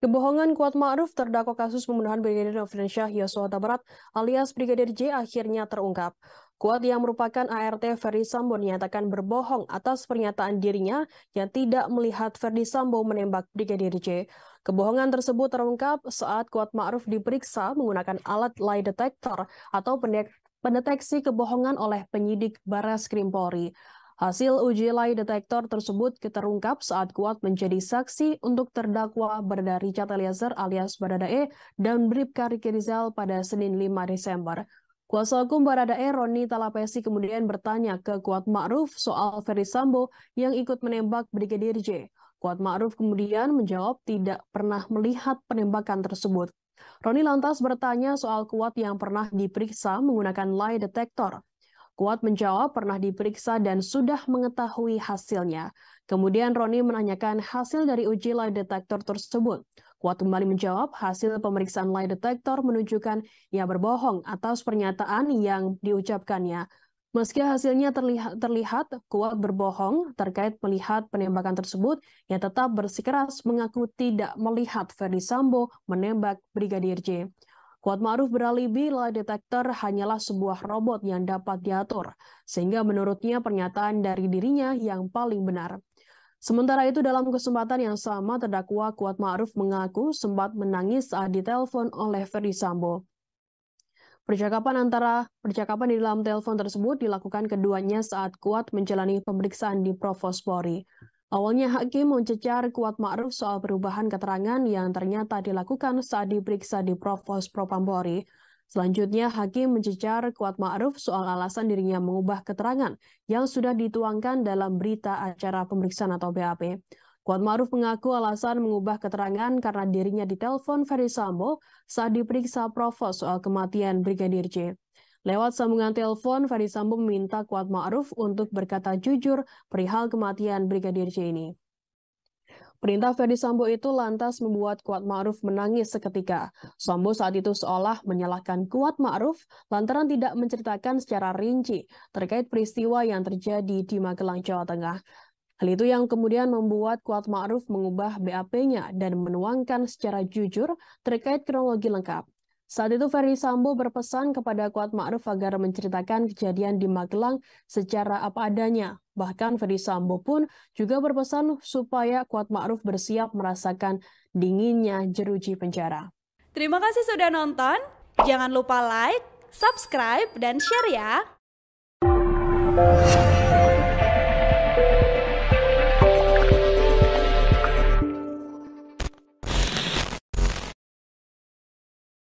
Kebohongan Kuat Ma'ruf terdakwa kasus pembunuhan Brigadir Nofriansyah Yosua Huta Barat alias Brigadir J akhirnya terungkap. Kuat yang merupakan ART Ferdy Sambo dinyatakan berbohong atas pernyataan dirinya yang tidak melihat Ferdy Sambo menembak Brigadir J. Kebohongan tersebut terungkap saat Kuat Ma'ruf diperiksa menggunakan alat lie detector atau pendeteksi kebohongan oleh penyidik Barreskrim Polri. Hasil uji lie detektor tersebut terungkap saat Kuat menjadi saksi untuk terdakwa Barada Richard Eliezer alias Baradae dan Bribka Riki Rizal pada Senin 5 Desember. Kuasa hukum Baradae Roni Talapesi kemudian bertanya ke Kuat Ma'ruf soal Ferdy Sambo yang ikut menembak Brigadir J. Kuat Ma'ruf kemudian menjawab tidak pernah melihat penembakan tersebut. Roni lantas bertanya soal Kuat yang pernah diperiksa menggunakan lie detektor. Kuat menjawab pernah diperiksa dan sudah mengetahui hasilnya. Kemudian Roni menanyakan hasil dari uji lie detector tersebut. Kuat kembali menjawab hasil pemeriksaan lie detector menunjukkan ia berbohong atas pernyataan yang diucapkannya. Meski hasilnya terlihat Kuat berbohong terkait melihat penembakan tersebut, ia tetap bersikeras mengaku tidak melihat Ferdy Sambo menembak Brigadir J. Kuat Ma'ruf beralibi lie detector hanyalah sebuah robot yang dapat diatur, sehingga menurutnya pernyataan dari dirinya yang paling benar. Sementara itu dalam kesempatan yang sama terdakwa Kuat Ma'ruf mengaku sempat menangis saat ditelepon oleh Ferdy Sambo. Percakapan di dalam telepon tersebut dilakukan keduanya saat Kuat menjalani pemeriksaan di Provos Polri. Awalnya hakim mencecar Kuat Ma'ruf soal perubahan keterangan yang ternyata dilakukan saat diperiksa di Provos Propam Polri. Selanjutnya hakim mencecar Kuat Ma'ruf soal alasan dirinya mengubah keterangan yang sudah dituangkan dalam berita acara pemeriksaan atau BAP. Kuat Ma'ruf mengaku alasan mengubah keterangan karena dirinya ditelepon Ferdy Sambo saat diperiksa Provos soal kematian Brigadir J. Lewat sambungan telepon, Ferdy Sambo meminta Kuat Ma'ruf untuk berkata jujur perihal kematian Brigadir J ini. Perintah Ferdy Sambo itu lantas membuat Kuat Ma'ruf menangis seketika. Sambo saat itu seolah menyalahkan Kuat Ma'ruf lantaran tidak menceritakan secara rinci terkait peristiwa yang terjadi di Magelang, Jawa Tengah. Hal itu yang kemudian membuat Kuat Ma'ruf mengubah BAP-nya dan menuangkan secara jujur terkait kronologi lengkap. Saat itu Ferdy Sambo berpesan kepada Kuat Ma'ruf agar menceritakan kejadian di Magelang secara apa adanya. Bahkan Ferdy Sambo pun juga berpesan supaya Kuat Ma'ruf bersiap merasakan dinginnya jeruji penjara. Terima kasih sudah nonton. Jangan lupa like, subscribe, dan share ya.